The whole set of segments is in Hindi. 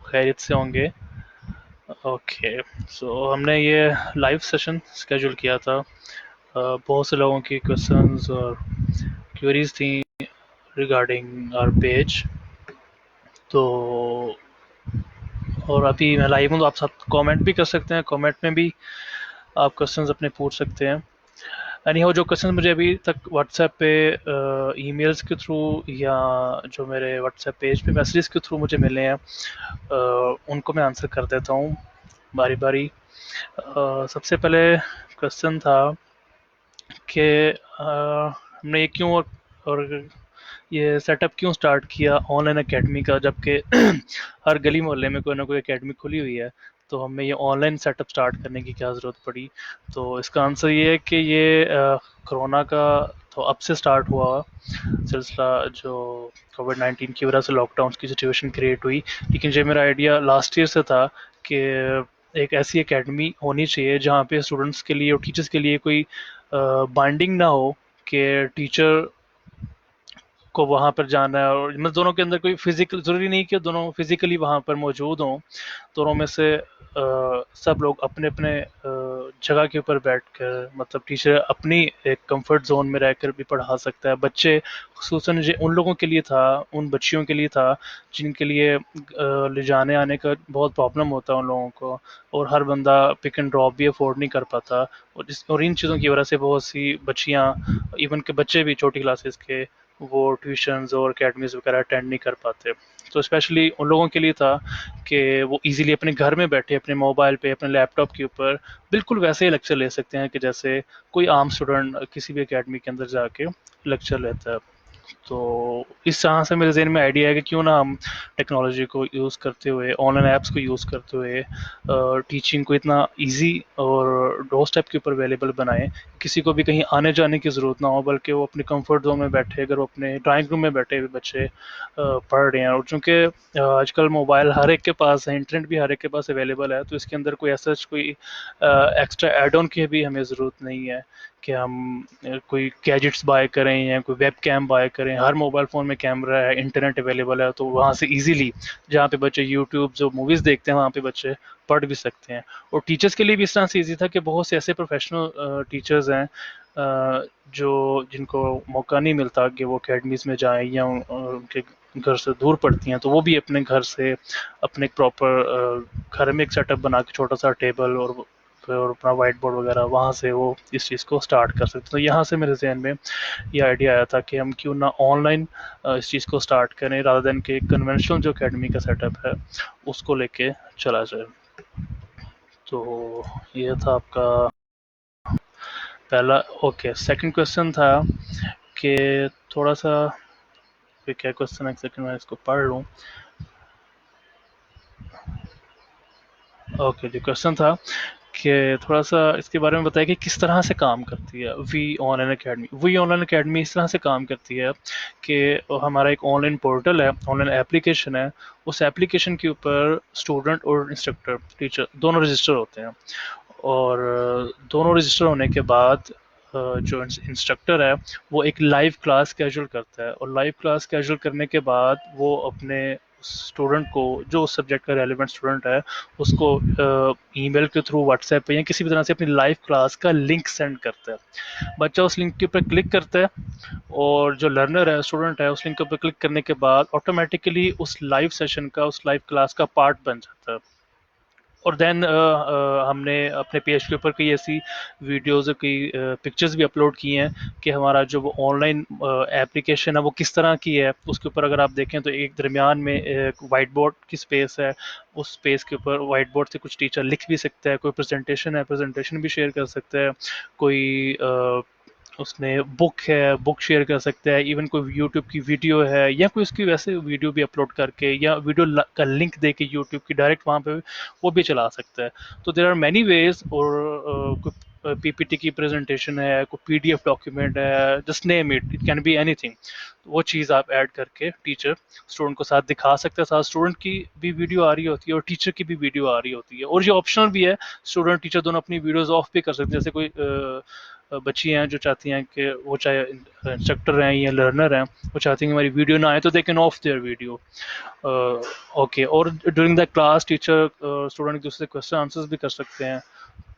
खैरियत से होंगे। ओके, सो हमने ये लाइव सेशन स्केड्यूल किया था। बहुत से लोगों की क्वेश्चंस और क्वेरीज थी रिगार्डिंग आवर पेज। तो और अभी मैं लाइव हूँ तो आप सब कमेंट भी कर सकते हैं, कमेंट में भी आप क्वेश्चंस अपने पूछ सकते हैं। एनी हो, जो क्वेश्चन मुझे अभी तक व्हाट्सएप पे ईमेल्स के थ्रू या जो मेरे व्हाट्सएप पेज पे मैसेजेस के थ्रू मुझे मिले हैं, उनको मैं आंसर कर देता हूँ बारी बारी। सबसे पहले क्वेश्चन था कि हमने ये क्यों और ये सेटअप क्यों स्टार्ट किया ऑनलाइन एकेडमी का, जबकि हर गली मोहल्ले में कोई ना कोई एकेडमी खुली हुई है, तो हमें ये ऑनलाइन सेटअप स्टार्ट करने की क्या ज़रूरत पड़ी। तो इसका आंसर ये है कि ये कोरोना का तो अब से स्टार्ट हुआ सिलसिला, जो कोविड-19 की वजह से लॉकडाउन की सिचुएशन क्रिएट हुई। लेकिन ये मेरा आइडिया लास्ट ईयर से था कि एक ऐसी एकेडमी होनी चाहिए जहाँ पे स्टूडेंट्स के लिए और टीचर्स के लिए कोई बाइंडिंग ना हो कि टीचर को वहाँ पर जाना है, और मतलब दोनों के अंदर कोई फिजिकल, ज़रूरी नहीं कि दोनों फिजिकली वहाँ पर मौजूद हों। दोनों में से सब लोग अपने अपने जगह के ऊपर बैठ कर, मतलब टीचर अपनी एक कंफर्ट जोन में रहकर भी पढ़ा सकता है। बच्चे खसूसन उन लोगों के लिए था, उन बच्चियों के लिए था जिनके लिए ले जाने आने का बहुत प्रॉब्लम होता है उन लोगों को, और हर बंदा पिक एंड ड्रॉप भी अफोर्ड नहीं कर पाता। और इन चीज़ों की वजह से बहुत सी बच्चियाँ, इवन के बच्चे भी छोटी क्लासेस के, वो ट्यूशन्स और अकेडमीज़ वगैरह अटेंड नहीं कर पाते। तो स्पेशली उन लोगों के लिए था कि वो इजीली अपने घर में बैठे अपने मोबाइल पे, अपने लैपटॉप के ऊपर बिल्कुल वैसे ही लेक्चर ले सकते हैं कि जैसे कोई आम स्टूडेंट किसी भी अकेडमी के अंदर जाके लेक्चर लेता है। तो इस तरह से मेरे जहन में आइडिया है कि क्यों ना हम टेक्नोलॉजी को यूज़ करते हुए, ऑनलाइन ऐप्स को यूज़ करते हुए टीचिंग को इतना इजी और डोर स्टेप के ऊपर अवेलेबल बनाएं, किसी को भी कहीं आने जाने की ज़रूरत ना हो, बल्कि वो अपने कंफर्ट जोन में बैठे, अगर वो अपने ड्राइंग रूम में बैठे हुए बच्चे पढ़ रहे हैं। और चूँकि आजकल मोबाइल हर एक के पास है, इंटरनेट भी हर एक के पास अवेलेबल है, तो इसके अंदर कोई ऐसा कोई एक्स्ट्रा एड ऑन की भी हमें ज़रूरत नहीं है कि हम कोई गैजेट्स बाय करें या कोई वेब कैम बाय करें। हर मोबाइल फ़ोन में कैमरा है, इंटरनेट अवेलेबल है, तो वहाँ से इजीली जहाँ पे बच्चे यूट्यूब जो मूवीज़ देखते हैं वहाँ पे बच्चे पढ़ भी सकते हैं। और टीचर्स के लिए भी इस तरह से ईजी था कि बहुत से ऐसे प्रोफेशनल टीचर्स हैं जो जिनको मौका नहीं मिलता कि वो अकेडमीज़ में जाएं या उनके घर से दूर पड़ती हैं, तो वो भी अपने घर से अपने प्रॉपर घर में एक सेटअप बना के छोटा सा टेबल और अपना वाइट बोर्ड वगैरह, वहाँ से वो इस चीज़ को स्टार्ट कर सकते हैं। तो यहाँ से मेरे जहन में ये आइडिया आया था कि हम क्यों ना ऑनलाइन इस चीज़ को स्टार्ट करें, रादर देन कि कन्वेंशनल जो एकेडमी का सेटअप है उसको लेके चला जाए। तो ये था आपका पहला। ओके, सेकंड क्वेश्चन था कि थोड़ा सा, क्या क्वेश्चन है, एक सेकंड मैं इसको पढ़ लूँ। ओके, जो क्वेश्चन था कि थोड़ा सा इसके बारे में बताया कि किस तरह से काम करती है we online academy. We online academy इस तरह से काम करती है कि हमारा एक ऑनलाइन पोर्टल है, ऑनलाइन एप्लीकेशन है। उस एप्लीकेशन के ऊपर स्टूडेंट और इंस्ट्रक्टर, टीचर दोनों रजिस्टर होते हैं। और दोनों रजिस्टर होने के बाद जो इंस्ट्रक्टर है वो एक लाइव क्लास कैजुअल करता है, और लाइव क्लास कैजुअल करने के बाद वो अपने स्टूडेंट को, जो उस सब्जेक्ट का रेलिवेंट स्टूडेंट है, उसको ईमेल के थ्रू, व्हाट्सएप पे या किसी भी तरह से अपनी लाइव क्लास का लिंक सेंड करता है। बच्चा उस लिंक के ऊपर क्लिक करता है, और जो लर्नर है, स्टूडेंट है, उस लिंक के ऊपर क्लिक करने के बाद ऑटोमेटिकली उस लाइव सेशन का, उस लाइव क्लास का पार्ट बन जाता है। और देन हमने अपने पेज के ऊपर कई ऐसी वीडियोज़, कई पिक्चर्स भी अपलोड की हैं कि हमारा जो वो ऑनलाइन एप्लीकेशन है वो किस तरह की है। उसके ऊपर अगर आप देखें तो एक दरमियान में एक वाइट बोर्ड की स्पेस है, उस स्पेस के ऊपर वाइट बोर्ड से कुछ टीचर लिख भी सकता है, कोई प्रेजेंटेशन है प्रेजेंटेशन भी शेयर कर सकता है, कोई उसने बुक है बुक शेयर कर सकता है, इवन कोई यूट्यूब की वीडियो है या कोई उसकी वैसे वीडियो भी अपलोड करके या वीडियो का लिंक दे के यूट्यूब की डायरेक्ट वहाँ पे वो भी चला सकता है। तो देर आर मैनी वेज, और पीपीटी की प्रेजेंटेशन है, कोई पीडीएफ डॉक्यूमेंट है, just name it, it can be anything, वो चीज़ आप ऐड करके टीचर स्टूडेंट को साथ दिखा सकते हैं, साथ स्टूडेंट की भी वीडियो आ रही होती है और टीचर की भी वीडियो आ रही होती है, और ये ऑप्शनल भी है, स्टूडेंट टीचर दोनों अपनी वीडियोस ऑफ भी कर सकते हैं। जैसे कोई बच्ची हैं जो चाहती हैं कि वो चाहे इंस्ट्रक्टर हैं या लर्नर हैं, वो चाहती हैं कि हमारी वीडियो ना आए, तो they can off their video. Okay, और during the class teacher student एक दूसरे से क्वेश्चन आंसर्स भी कर सकते हैं।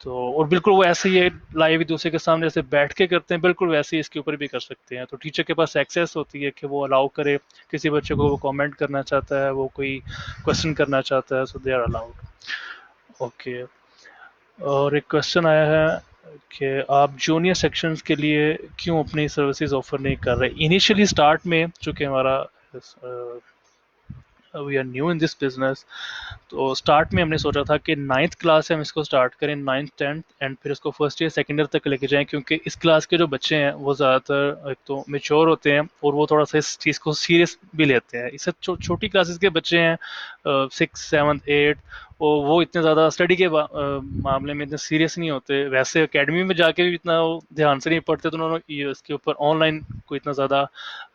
तो और बिल्कुल वो ऐसे ही लाइव एक दूसरे के सामने जैसे बैठ के करते हैं, बिल्कुल वैसे ही इसके ऊपर भी कर सकते हैं। तो टीचर के पास एक्सेस होती है कि वो अलाउ करे, किसी बच्चे को वो कमेंट करना चाहता है, वो कोई क्वेश्चन करना चाहता है, सो दे आर अलाउड। ओके, और एक क्वेश्चन आया है कि आप जूनियर सेक्शंस के लिए क्यों अपनी सर्विसेज ऑफर नहीं कर रहे। इनिशियली स्टार्ट में चूंकि हमारा we are new in this business, तो स्टार्ट में हमने सोचा था कि नाइन्थ क्लास से हम इसको स्टार्ट करें, नाइन्थ टेंथ, एंड फिर इसको फर्स्ट ईयर सेकेंड ईयर तक लेके जाएं, क्योंकि इस क्लास के जो बच्चे हैं वो ज़्यादातर एक तो मेच्योर होते हैं और वो थोड़ा सा इस चीज़ को सीरियस भी लेते हैं। इससे छोटी क्लासेस के बच्चे हैं, सिक्स सेवन्थ एट, वो इतने ज़्यादा स्टडी के मामले में इतने सीरियस नहीं होते, वैसे एकेडमी में जाके भी इतना ध्यान से नहीं पढ़ते, तो उन्होंने इसके ऊपर ऑनलाइन को इतना ज़्यादा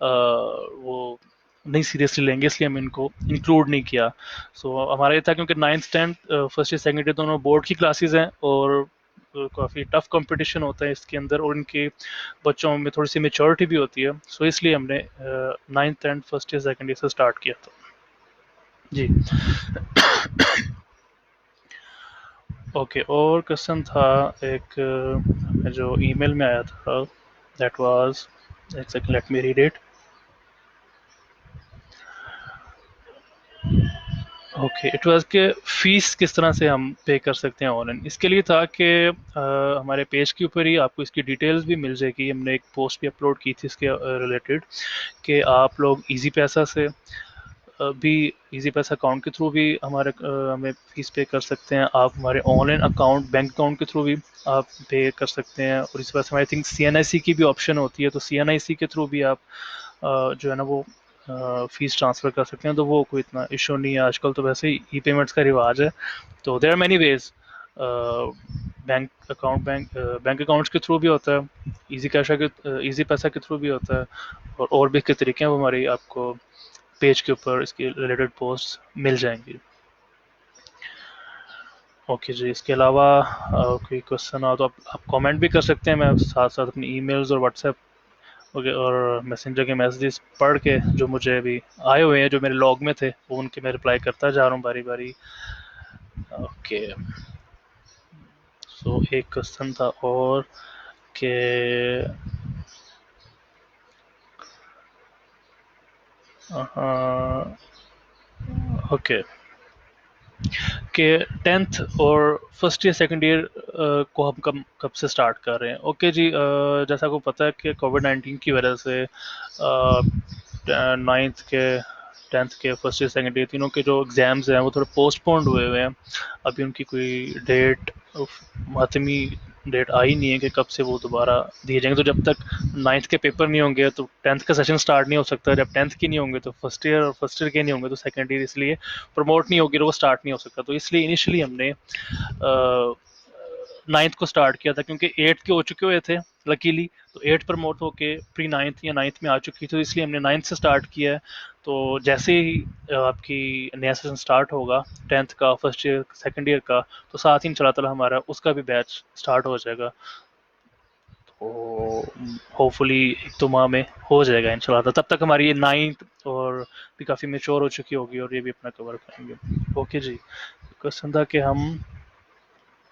वो नहीं सीरियसली लेंगे, इसलिए हम इनको इंक्लूड नहीं किया। सो हमारा ये था क्योंकि ninth tenth first year second year दोनों बोर्ड की क्लासेस हैं, और काफ़ी टफ कंपटीशन होता है इसके अंदर, और इनके बच्चों में थोड़ी सी मेच्योरिटी भी होती है, सो इसलिए हमने ninth tenth first year second year से स्टार्ट किया था जी। ओके, और क्वेश्चन था एक जो ईमेल में आया था, दैट वाज, एक second let me read it. Okay, it was के फीस किस तरह से हम पे कर सकते हैं ऑनलाइन। इसके लिए था कि हमारे पेज के ऊपर ही आपको इसकी डिटेल्स भी मिल जाएगी, हमने एक पोस्ट भी अपलोड की थी इसके रिलेटेड, कि आप लोग इजी पैसा से भी, इजी पैसा अकाउंट के थ्रू भी हमारे हमें फीस पे कर सकते हैं, आप हमारे ऑनलाइन अकाउंट बैंक अकाउंट के थ्रू भी आप पे कर सकते हैं, और इस वजह से आई थिंक CNIC की भी ऑप्शन होती है, तो CNIC के थ्रू भी आप जो है ना वो फीस ट्रांसफ़र कर सकते हैं, तो वो कोई इतना इशू नहीं है। आजकल तो वैसे ही ई पेमेंट्स का रिवाज है, तो there are many ways. Bank accounts के थ्रू भी होता है, इजी पैसा के थ्रू भी होता है, और भी के तरीके हैं, वो हमारी आपको पेज के ऊपर इसकी रिलेटेड पोस्ट मिल जाएंगी। ओके जी, इसके अलावा कोई क्वेश्चन हो तो आप कमेंट भी कर सकते हैं, मैं साथ साथ अपनी ईमेल्स और व्हाट्सएप और मैसेंजर के मैसेजेस पढ़ के जो मुझे अभी आए हुए हैं, जो मेरे लॉग में थे, वो उनके मैं रिप्लाई करता जा रहा हूँ बारी बारी। ओके, सो एक क्वेश्चन था और कि ओके, कि टेंथ और फर्स्ट ईयर सेकंड ईयर को हम कब कब से स्टार्ट कर रहे हैं। ओके जी, जैसा आपको पता है कि कोविड-19 की वजह से नाइन्थ के, टेंथ के, फर्स्ट ईयर सेकंड ईयर तीनों के जो एग्ज़ाम्स हैं वो थोड़े पोस्टपोन्ड हुए हुए हैं। अभी उनकी कोई डेट, हतमी डेट आई नहीं है कि कब से वो दोबारा दिए जाएंगे। तो जब तक नाइन्थ के पेपर नहीं होंगे तो टेंथ का सेशन स्टार्ट नहीं हो सकता, जब टेंथ के नहीं होंगे तो फर्स्ट ईयर, और फर्स्ट ईयर के नहीं होंगे तो सेकंड ईयर इसलिए प्रमोट नहीं होगी, तो वो स्टार्ट नहीं हो सकता। तो इसलिए इनिशियली हमने नाइन्थ को स्टार्ट किया था, क्योंकि एट्थ के हो चुके हुए थे लकीली, तो एट्थ प्रमोट होके प्री नाइन्थ या नाइन्थ में आ चुकी थी, तो इसलिए हमने नाइन्थ से स्टार्ट किया है। तो जैसे ही आपकी नया सेशन स्टार्ट होगा टेंथ का, फर्स्ट ईयर सेकेंड ईयर का, तो साथ ही इंशाल्लाह ताला हमारा उसका भी बैच स्टार्ट हो जाएगा। तो होपफुली एक दो माह में हो जाएगा इंशाल्लाह, तब तक हमारी ये नाइन्थ और भी काफ़ी मेच्योर हो चुकी होगी, और ये भी अपना कवर करेंगे। ओके जी, क्वेश्चन था कि हम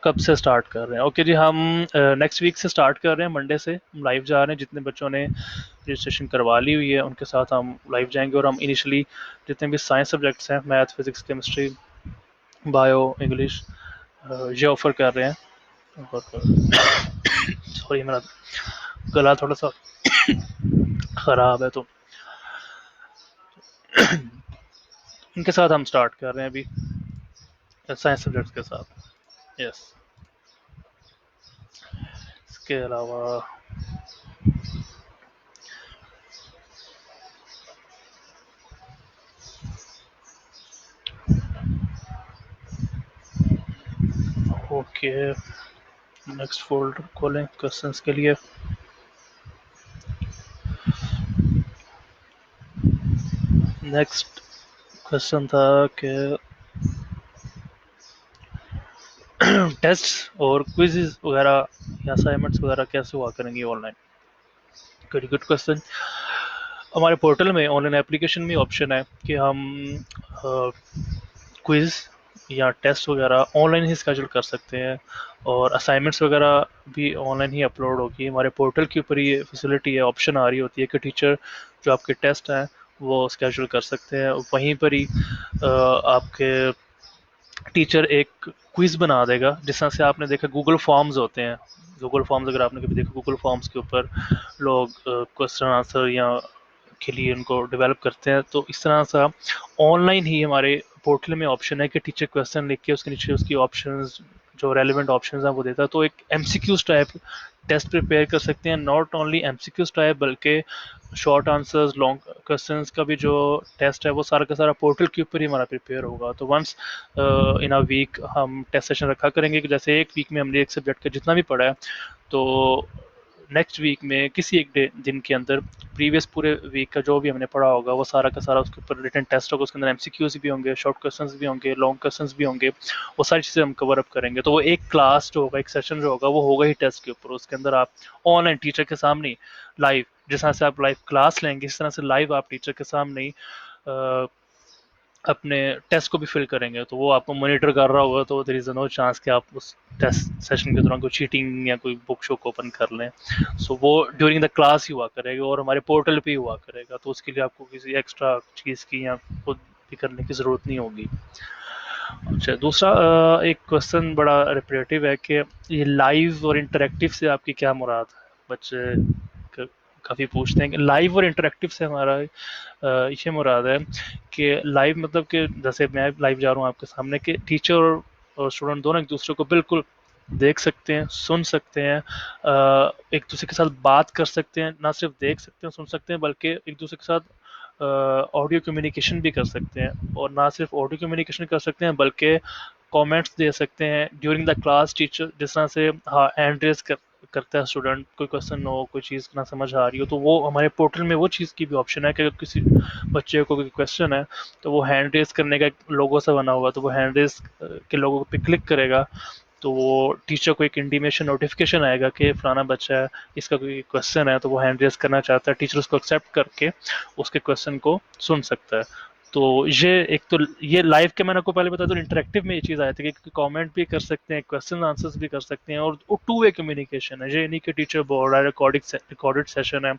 कब से स्टार्ट कर रहे हैं। ओके जी, हम नेक्स्ट वीक से स्टार्ट कर रहे हैं, मंडे से हम लाइव जा रहे हैं। जितने बच्चों ने रजिस्ट्रेशन करवा ली हुई है उनके साथ हम लाइव जाएंगे, और हम इनिशियली जितने भी साइंस सब्जेक्ट्स हैं, math, physics, chemistry, bio, English, ये ऑफर कर रहे हैं। और सॉरी, मेरा गला थोड़ा सा ख़राब है, तो इनके साथ हम स्टार्ट कर रहे हैं अभी, साइंस सब्जेक्ट्स के साथ। यस, इसके अलावा ओके, नेक्स्ट फोल्डर खोलें क्वेश्चंस के लिए। नेक्स्ट क्वेश्चन था कि टेस्ट और क्विज़ वगैरह या असाइनमेंट्स वगैरह कैसे हुआ करेंगी ऑनलाइन। Very good question. हमारे पोर्टल में ऑनलाइन एप्लीकेशन में ऑप्शन है कि हम क्विज़ या टेस्ट वगैरह ऑनलाइन ही स्केजूल कर सकते हैं, और असाइनमेंट्स वगैरह भी ऑनलाइन ही अपलोड होगी। हमारे पोर्टल के ऊपर ये फैसिलिटी है, ऑप्शन आ रही होती है कि टीचर जो आपके टेस्ट हैं वो स्केजूल कर सकते हैं। वहीं पर ही आपके टीचर एक क्विज बना देगा, जिस तरह से आपने देखा गूगल फॉर्म्स होते हैं। गूगल फॉर्म्स अगर आपने कभी देखा, गूगल फॉर्म्स के ऊपर लोग क्वेश्चन आंसर या के लिए उनको डेवलप करते हैं, तो इस तरह से ऑनलाइन ही हमारे पोर्टल में ऑप्शन है कि टीचर क्वेश्चन लिख के उसके नीचे उसकी ऑप्शंस, जो रेलिवेंट ऑप्शंस हैं वो देता है। तो एक एमसीक्यूज टाइप टेस्ट प्रिपेयर कर सकते हैं। नॉट ओनली एमसीक्यूज टाइप बल्कि शॉर्ट आंसर्स, लॉन्ग क्वेश्चंस का भी जो टेस्ट है वो सारा का सारा पोर्टल के ऊपर ही हमारा प्रिपेयर होगा। तो वंस इन अ वीक हम टेस्ट सेशन रखा करेंगे कि जैसे एक वीक में हमने एक सब्जेक्ट का जितना भी पढ़ा है, तो नेक्स्ट वीक में किसी एक दिन के अंदर प्रीवियस पूरे वीक का जो भी हमने पढ़ा होगा वो सारा का सारा उसके ऊपर रिटन टेस्ट होगा। उसके अंदर एमसीक्यूज भी होंगे, शॉर्ट क्वेश्चंस भी होंगे, लॉन्ग क्वेश्चंस भी होंगे। वो सारी चीज़ें हम कवर अप करेंगे। तो वो एक क्लास जो होगा, एक सेशन जो होगा वो होगा ही टेस्ट के ऊपर। उसके अंदर आप ऑनलाइन टीचर के सामने लाइव, जिस तरह से आप लाइव क्लास लेंगे इस तरह से लाइव आप टीचर के सामने ही अपने टेस्ट को भी फिल करेंगे। तो वो आपको मॉनिटर कर रहा होगा, तो देयर इज नो चांस कि आप उस टेस्ट सेशन के दौरान कोई चीटिंग या कोई बुक शो ओपन कर लें। सो वो ड्यूरिंग द क्लास ही हुआ करेगा और हमारे पोर्टल पे ही हुआ करेगा। तो उसके लिए आपको किसी एक्स्ट्रा चीज़ की या खुद भी करने की ज़रूरत नहीं होगी। अच्छा, दूसरा एक क्वेश्चन बड़ा रिपीटेटिव है कि ये लाइव और इंटरेक्टिव से आपकी क्या मुराद है। बच्चे काफ़ी पूछते हैं कि लाइव और इंटरेक्टिव से हमारा ये मुराद है कि लाइव मतलब कि जैसे मैं लाइव जा रहा हूँ आपके सामने, कि टीचर और स्टूडेंट दोनों एक दूसरे को बिल्कुल देख सकते हैं, सुन सकते हैं, एक दूसरे के साथ बात कर सकते हैं। ना सिर्फ देख सकते हैं, सुन सकते हैं, बल्कि एक दूसरे के साथ ऑडियो कम्युनिकेशन भी कर सकते हैं। और ना सिर्फ ऑडियो कम्युनिकेशन कर सकते हैं बल्कि कमेंट्स दे सकते हैं ड्यूरिंग द क्लास। टीचर जिस तरह से हाँ हैंड रेज करता है स्टूडेंट, कोई क्वेश्चन हो, कोई चीज़ ना समझ आ रही हो, तो वो हमारे पोर्टल में वो चीज़ की भी ऑप्शन है कि अगर किसी बच्चे को कोई क्वेश्चन है तो वो हैंड रेज करने का एक लोगो सा बना हुआ, तो वो हैंड रेज के लोगो पे क्लिक करेगा, तो वो टीचर को एक इंटीमेशन नोटिफिकेशन आएगा कि फलाना बच्चा है, इसका कोई क्वेश्चन है, तो वो हैंड रेज करना चाहता है। टीचर उसको एक्सेप्ट करके उसके क्वेश्चन को सुन सकता है। तो ये एक तो ये लाइव के, मैंने आपको पहले बताया, तो इंटरेक्टिव में ये चीज़ आई थी कि कमेंट भी कर सकते हैं, क्वेश्चन आंसर्स भी कर सकते हैं, और टू वे कम्युनिकेशन है। ये नहीं कि टीचर बोल रहा है, रिकॉर्डेड सेशन है,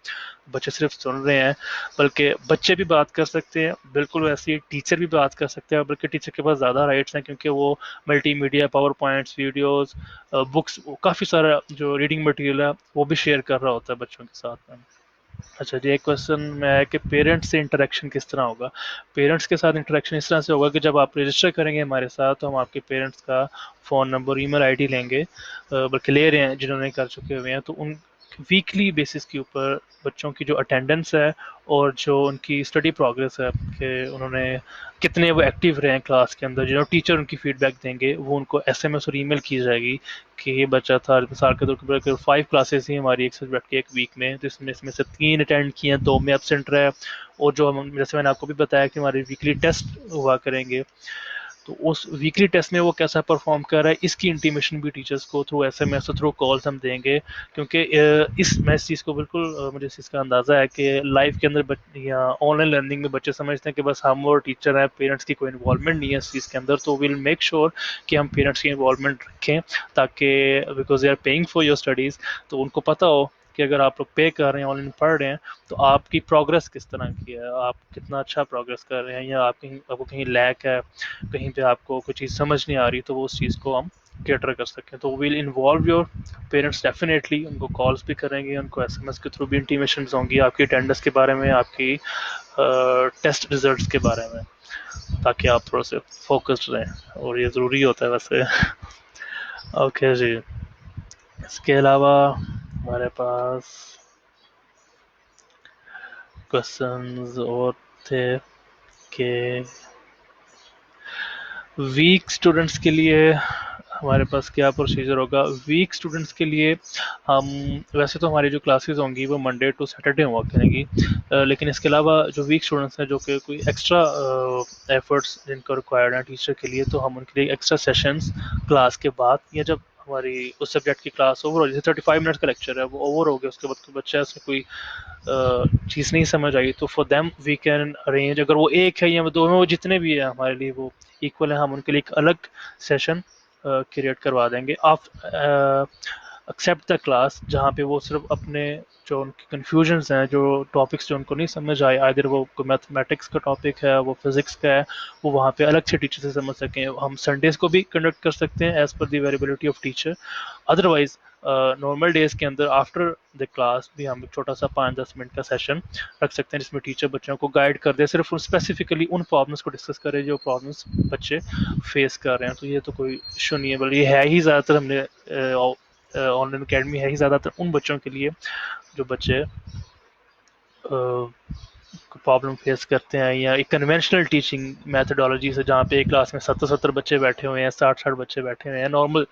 बच्चे सिर्फ सुन रहे हैं, बल्कि बच्चे भी बात कर सकते हैं, बिल्कुल वैसे ही टीचर भी बात कर सकते हैं। बल्कि टीचर के पास ज़्यादा राइट्स हैं क्योंकि वो multimedia, power points, videos, books, काफ़ी सारा जो रीडिंग मटेरियल है वो भी शेयर कर रहा होता है बच्चों के साथ में। अच्छा जी, एक क्वेश्चन में है कि पेरेंट्स से इंटरेक्शन किस तरह होगा। पेरेंट्स के साथ इंटरेक्शन इस तरह से होगा कि जब आप रजिस्टर करेंगे हमारे साथ, तो हम आपके पेरेंट्स का फ़ोन नंबर, ईमेल आईडी लेंगे, बल्कि ले रहे हैं जिन्होंने कर चुके हुए हैं। तो उन वीकली बेसिस के ऊपर बच्चों की जो अटेंडेंस है और जो उनकी स्टडी प्रोग्रेस है कि उन्होंने कितने वो एक्टिव रहे हैं क्लास के अंदर, जो टीचर उनकी फीडबैक देंगे वो उनको एसएमएस और ईमेल की जाएगी कि ये बच्चा था। मिसाल के तौर पर 5 क्लासेस ही हमारी एक सब्जेक्ट की एक वीक में, तो इसमें इसमें से 3 अटेंड किए हैं, 2 में एबसेंट रहा है। और जो हम, जैसे मैंने आपको भी बताया कि हमारे वीकली टेस्ट हुआ करेंगे, तो उस वीकली टेस्ट में वो कैसा परफॉर्म कर रहा है इसकी इंटीमेशन भी टीचर्स को थ्रू एसएमएस और थ्रू कॉल्स हम देंगे। क्योंकि मैं इस चीज़ को बिल्कुल मुझे इस चीज़ का अंदाज़ा है कि लाइफ के अंदर या ऑनलाइन लर्निंग में बच्चे समझते हैं कि बस हम और टीचर हैं, पेरेंट्स की कोई इन्वॉल्वमेंट नहीं है इस चीज़ के अंदर। तो विल मेक श्योर कि हम पेरेंट्स की इन्वॉल्वमेंट रखें, ताकि because they are paying for your studies, तो उनको पता हो कि अगर आप लोग पे कर रहे हैं, ऑनलाइन पढ़ रहे हैं, तो आपकी प्रोग्रेस किस तरह की है, आप कितना अच्छा प्रोग्रेस कर रहे हैं, या आप कहीं, आपको कहीं लैक है, कहीं पे आपको कोई चीज़ समझ नहीं आ रही, तो वो उस चीज़ को हम कैटर कर सकें। तो will involve your parents definitely, उनको कॉल्स भी करेंगे, उनको एसएमएस के थ्रू भी इंटीमेशन होंगी आपकी अटेंडेंस के बारे में, आपकी टेस्ट रिजल्ट्स के बारे में, ताकि आप थोड़ा से फोकस्ड रहें, और ये ज़रूरी होता है वैसे। ओके जी, इसके अलावा हमारे पास क्वेश्चंस और थे कि वीक स्टूडेंट्स के लिए हमारे पास क्या प्रोसीजर होगा वीक स्टूडेंट्स के लिए। हम वैसे तो हमारी जो क्लासेस होंगी वो मंडे टू सैटरडे हुआ करेंगी, लेकिन इसके अलावा जो वीक स्टूडेंट्स हैं जो कि कोई एक्स्ट्रा एफर्ट्स जिनको रिक्वायर्ड हैं टीचर के लिए, तो हम उनके लिए एक्स्ट्रा सेशंस क्लास के बाद या जब हमारी उस सब्जेक्ट की क्लास ओवर हो, जैसे 35 मिनट्स का लेक्चर है वो ओवर हो गया, उसके बाद कोई बच्चा ऐसे कोई चीज़ नहीं समझ आई, तो for them we can arrange, अगर वो एक है या वो दो में, वो जितने भी है हमारे लिए वो इक्वल है, हम उनके लिए एक अलग सेशन क्रिएट करवा देंगे। आप एक्सेप्ट द क्लास जहाँ पे वो सिर्फ अपने जो उनकी कन्फ्यूजन्स हैं, जो टॉपिक्स जो उनको नहीं समझ आए, आइदर वो कोई मैथमेटिक्स का टॉपिक है, वो फिजिक्स का है, वो वहाँ पे अलग से टीचर से समझ सकें। हम संडेज को भी कंडक्ट कर सकते हैं as per the availability of teacher. Otherwise normal days के अंदर आफ्टर द क्लास भी हम एक छोटा सा 5-10 मिनट का सेशन रख सकते हैं जिसमें टीचर बच्चों को गाइड कर दे, सिर्फ स्पेसिफिकली उन प्रॉब्लम्स को डिस्कस करे जो प्रॉब्लम्स बच्चे फेस कर रहे हैं। तो ये तो कोई इशू नहीं है, बल्कि ये है ही ज़्यादातर, हमने ऑनलाइन अकेडमी है ही ज़्यादातर उन बच्चों के लिए जो बच्चे प्रॉब्लम फेस करते हैं, या एक कन्वेंशनल टीचिंग मैथडोलॉजी से जहाँ पे एक क्लास में 70-70 बच्चे बैठे हुए हैं, 60-60 बच्चे बैठे हुए हैं, नॉर्मल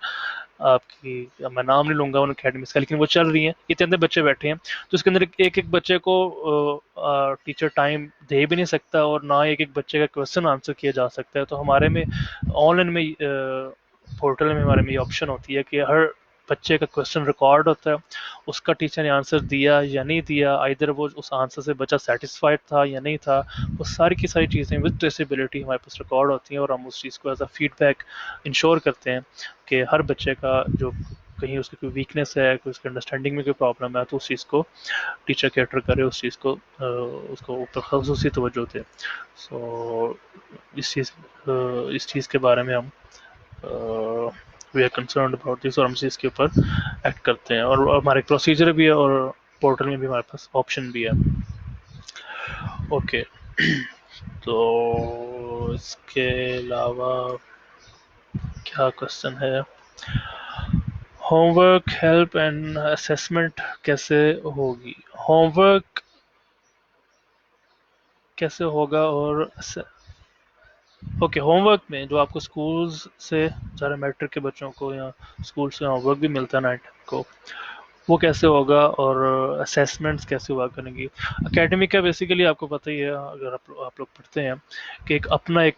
आपकी, मैं नाम नहीं लूंगा उन अकेडमीज का, लेकिन वो चल रही हैं, इतने बच्चे बैठे हैं, तो उसके अंदर एक एक बच्चे को टीचर टाइम दे भी नहीं सकता, और ना एक एक बच्चे का क्वेश्चन आंसर किया जा सकता है। तो हमारे में ऑनलाइन में पोर्टल में हमारे में ये ऑप्शन होती है कि हर बच्चे का क्वेश्चन रिकॉर्ड होता है, उसका टीचर ने आंसर दिया या नहीं दिया, आइदर वो उस आंसर से बच्चा सेटिस्फाइड था या नहीं था, वो सारी की सारी चीज़ें विद ट्रेसेबिलिटी हमारे पास रिकॉर्ड होती हैं, और हम उस चीज़ को एज अ फीडबैक इंश्योर करते हैं कि हर बच्चे का जो कहीं उसकी कोई वीकनेस है, कोई उसके अंडरस्टैंडिंग में कोई प्रॉब्लम है, तो उस चीज़ को टीचर कैटर करे, उस चीज़ को उसको ऊपर खसूसी तवज्जो दे। सो इस चीज़ के बारे में हम we are concern about this, और हम इसी इसके ऊपर एक्ट करते हैं, और हमारे प्रोसीजर भी है, और पोर्टल में भी हमारे पास ऑप्शन भी है। ओके तो इसके अलावा क्या क्वेश्चन है, होमवर्क हेल्प एंड असेसमेंट कैसे होगी? होमवर्क कैसे होगा, और ओके होमवर्क में जो आपको स्कूल्स से, सारे मैट्रिक के बच्चों को या स्कूल से होमवर्क भी मिलता है 9 को, वो कैसे होगा, और असेसमेंट्स कैसे हुआ करेंगी? एकेडमी का बेसिकली आपको पता ही है, अगर आप लोग पढ़ते हैं, कि एक अपना एक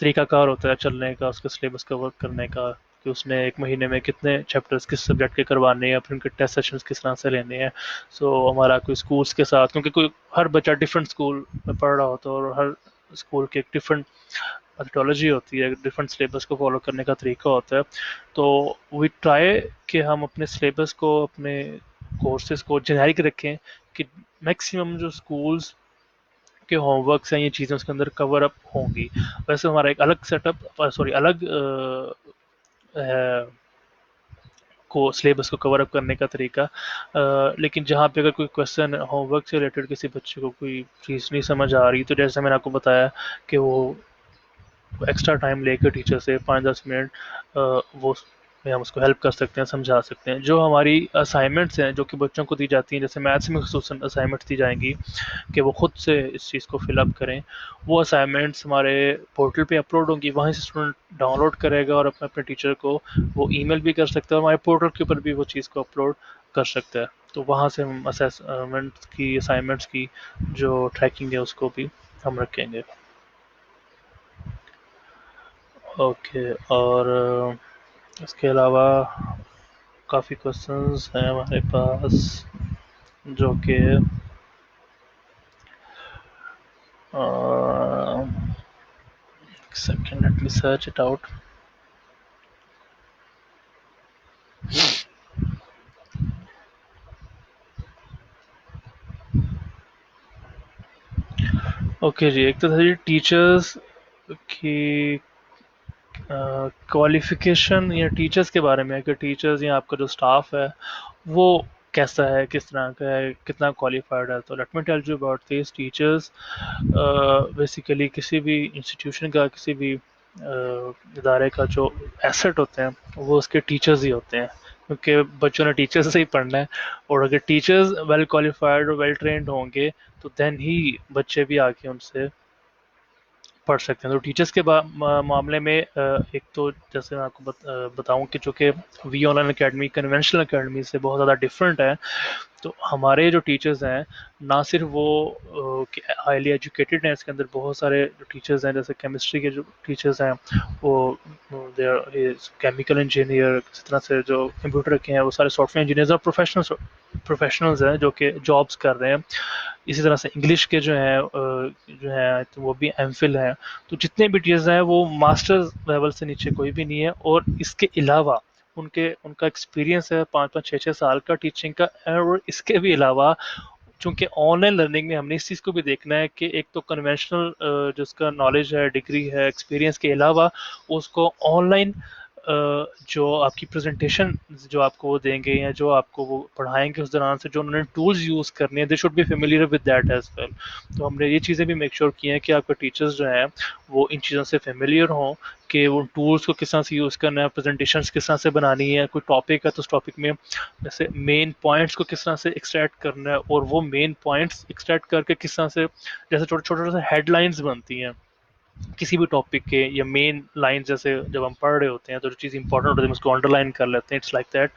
तरीकाकार होता है चलने का, उसके सिलेबस का वर्क करने का, कि उसने एक महीने में कितने चैप्टर्स किस सब्जेक्ट के करवाने हैं, फिर उनके टेस्ट सेशंस किस तरह से लेने हैं। सो हमारा कोई स्कूल्स के साथ, क्योंकि कोई हर बच्चा डिफरेंट स्कूल में पढ़ रहा होता है, और हर स्कूल के एक डिफरेंट मेथोडोलॉजी होती है, डिफरेंट सिलेबस को फॉलो करने का तरीका होता है। तो वी ट्राई कि हम अपने सिलेबस को, अपने कोर्सेज को जेनेरिक रखें, कि मैक्सिमम जो स्कूल्स के होमवर्क्स हैं, ये चीज़ें उसके अंदर कवर अप होंगी। वैसे हमारा एक अलग सेटअप, सॉरी अलग को सिलेबस को कवर अप करने का तरीका, लेकिन जहाँ पे अगर कोई क्वेश्चन होमवर्क से रिलेटेड किसी बच्चे को कोई चीज़ नहीं समझ आ रही, तो जैसे मैंने आपको बताया कि वो एक्स्ट्रा टाइम लेकर टीचर से 5-10 मिनट वो में हम उसको हेल्प कर सकते हैं, समझा सकते हैं। जो हमारी असाइनमेंट्स हैं जो कि बच्चों को दी जाती हैं, जैसे मैथ्स में खसूसन असाइनमेंट्स दी जाएंगी कि वो खुद से इस चीज़ को फिलअप करें, वो असाइनमेंट्स हमारे पोर्टल पे अपलोड होंगी, वहीं से स्टूडेंट डाउनलोड करेगा और अपने अपने टीचर को वो ईमेल भी कर सकता है, हमारे पोर्टल के ऊपर भी वो चीज़ को अपलोड कर सकता है। तो वहाँ से हम असाइनमेंट्स की जो ट्रैकिंग है उसको भी हम रखेंगे। ओके, और इसके अलावा काफ़ी क्वेश्चंस हैं हमारे पास जो कि second, let me search it out. Okay जी, एक तो था जी टीचर्स की क्वालिफिकेशन, या टीचर्स के बारे में कि टीचर्स या आपका जो स्टाफ है वो कैसा है, किस तरह का है, कितना क्वालिफाइड है। तो let me tell you about this teachers. Basically किसी भी इंस्टीट्यूशन का, किसी भी इदारे का जो एसेट होते हैं वो उसके टीचर्स ही होते हैं, क्योंकि बच्चों ने टीचर्स से ही पढ़ना है, और अगर टीचर्स वेल क्वालिफाइड और वेल ट्रेंड होंगे तो देन ही बच्चे भी आके उनसे पढ़ सकते हैं। तो टीचर्स के मामले में एक तो जैसे मैं आपको बताऊं कि चूँकि we online academy conventional academy से बहुत ज़्यादा डिफरेंट है। तो हमारे जो टीचर्स हैं, ना सिर्फ वो हाईली एजुकेटेड हैं, इसके अंदर बहुत सारे जो टीचर्स हैं, जैसे केमिस्ट्री के जो टीचर्स हैं वो दे केमिकल इंजीनियर, इस तरह से जो कंप्यूटर के हैं वो सारे सॉफ्टवेयर इंजीनियर्स और प्रोफेशनल्स हैं जो कि जॉब्स कर रहे हैं। इसी तरह से इंग्लिश के जो हैं तो वो भी एम फिल हैं। तो जितने भी टीचर्स हैं वो मास्टर्स लेवल से नीचे कोई भी नहीं है। और इसके अलावा उनके उनका एक्सपीरियंस है 5-5 6-6 साल का टीचिंग का। और इसके भी अलावा चूंकि ऑनलाइन लर्निंग में हमने इस चीज़ को भी देखना है कि एक तो कन्वेंशनल जिसका नॉलेज है, डिग्री है, एक्सपीरियंस के अलावा उसको ऑनलाइन जो आपकी प्रेजेंटेशन जो आपको वो देंगे या जो आपको वो पढ़ाएंगे उस दौरान से जो उन्होंने टूल्स यूज़ करने हैं, they should be familiar with that as well. तो हमने ये चीज़ें भी मेक श्योर की हैं कि आपके टीचर्स जो हैं वो इन चीज़ों से फेमिलियर हों कि वो टूल्स को किस तरह से यूज़ करना है, प्रेजेंटेशन किस तरह से बनानी है, कोई टॉपिक है तो उस टॉपिक में जैसे मेन पॉइंट्स को किस तरह से एक्सट्रैक्ट करना है, और वो मेन पॉइंट्स एक्सट्रैक्ट करके किस तरह से जैसे छोटे छोटे छोटे हेडलाइंस बनती हैं किसी भी टॉपिक के, या मेन लाइन जैसे जब हम पढ़ रहे होते हैं तो जो चीज़ इंपॉर्टेंट होती है हम उसको अंडरलाइन कर लेते हैं, इट्स लाइक दैट।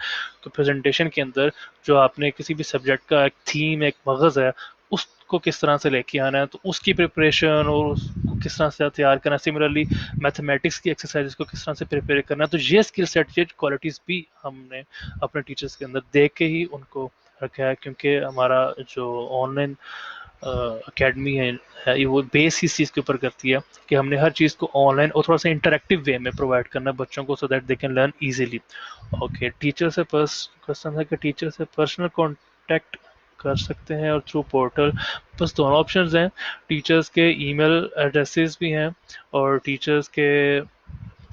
तो प्रेजेंटेशन के अंदर जो आपने किसी भी सब्जेक्ट का एक थीम, एक मगज़ है, उसको किस तरह से लेके आना है, तो उसकी प्रिपरेशन और उसको किस तरह से तैयार करना है। सिमिलरली मैथमेटिक्स की एक्सरसाइज को किस तरह से प्रिपेयर करना है। तो ये स्किल सेट, ये क्वालिटीज़ भी हमने अपने टीचर्स के अंदर देख के ही उनको रखा है, क्योंकि हमारा जो ऑनलाइन अकेडमी है ये वो बेस इस चीज़ के ऊपर करती है कि हमने हर चीज़ को ऑनलाइन और थोड़ा सा इंटरेक्टिव वे में प्रोवाइड करना है बच्चों को, so that they can learn easily. Okay, teacher से क्वेश्चन है कि टीचर से पर्सनल कांटेक्ट कर सकते हैं और थ्रू पोर्टल। बस दोनों ऑप्शंस हैं। टीचर्स के ईमेल एड्रेसेस भी हैं और टीचर्स के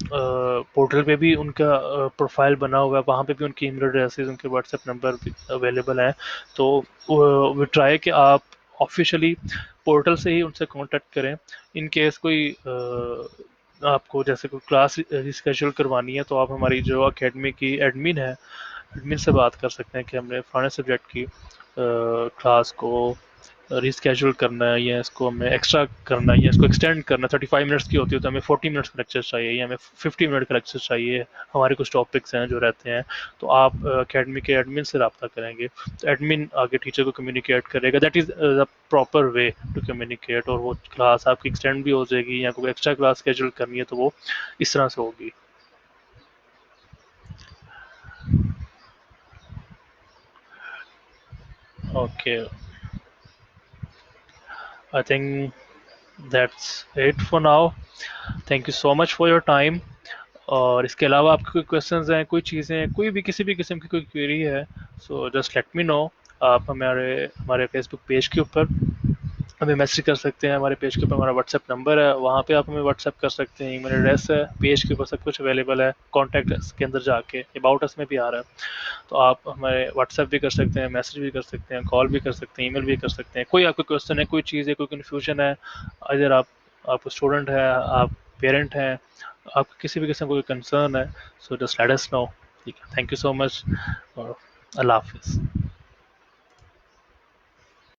पोर्टल पे भी उनका प्रोफाइल बना हुआ है, वहाँ पे भी उनकी ईमेल एड्रेसेस, उनके व्हाट्सएप नंबर भी अवेलेबल हैं। तो वो ट्राई कि आप ऑफिशियली पोर्टल से ही उनसे कांटेक्ट करें। इन केस कोई आपको जैसे कोई क्लास रिस्केड्यूल करवानी है तो आप हमारी जो एकेडमी की एडमिन है, एडमिन से बात कर सकते हैं कि हमने फलाने सब्जेक्ट की क्लास को रिस्केड्यूल करना है, या इसको हमें एक्स्ट्रा करना है, या इसको एक्सटेंड करना है। 35 मिनट्स की होती है तो हमें 40 मिनट्स का लेक्चर चाहिए, या हमें 50 मिनट का लेक्चर चाहिए। हमारे कुछ टॉपिक्स हैं जो रहते हैं, तो आप अकेडमी के एडमिन से रब्ता करेंगे तो एडमिन आगे टीचर को कम्युनिकेट करेगा। That is the proper way to communicate. और वो क्लास आपकी एक्सटेंड भी हो जाएगी, या कोई एक्स्ट्रा क्लास शेड्यूल करनी है तो वो इस तरह से होगी। Okay, I think that's it for now. Thank you so much for your time. और इसके अलावा आपके कोई क्वेश्चंस हैं, कोई चीज़ें, कोई भी किसी भी किस्म की कोई क्वेरी है, so just let me know. आप हमारे हमारे फेसबुक पेज के ऊपर हमें मैसेज कर सकते हैं। हमारे पेज के ऊपर हमारा व्हाट्सएप नंबर है, वहाँ पे आप हमें व्हाट्सएप कर सकते हैं। ईमेल एड्रेस है, पेज के ऊपर सब कुछ अवेलेबल है। कॉन्टैक्ट के अंदर जाके अबाउट अस में भी आ रहा है, तो आप हमें व्हाट्सएप भी कर सकते हैं, मैसेज भी कर सकते हैं, कॉल भी कर सकते हैं, ईमेल भी कर सकते हैं। कोई आपको क्वेश्चन है, कोई चीज़ है, कोई कन्फ्यूजन है, अगर आप स्टूडेंट हैं, आप पेरेंट हैं, आपको किसी भी किस्म का कोई कंसर्न है, so just let us know. ठीक है, थैंक यू सो मच और अल्लाह हाफिज़।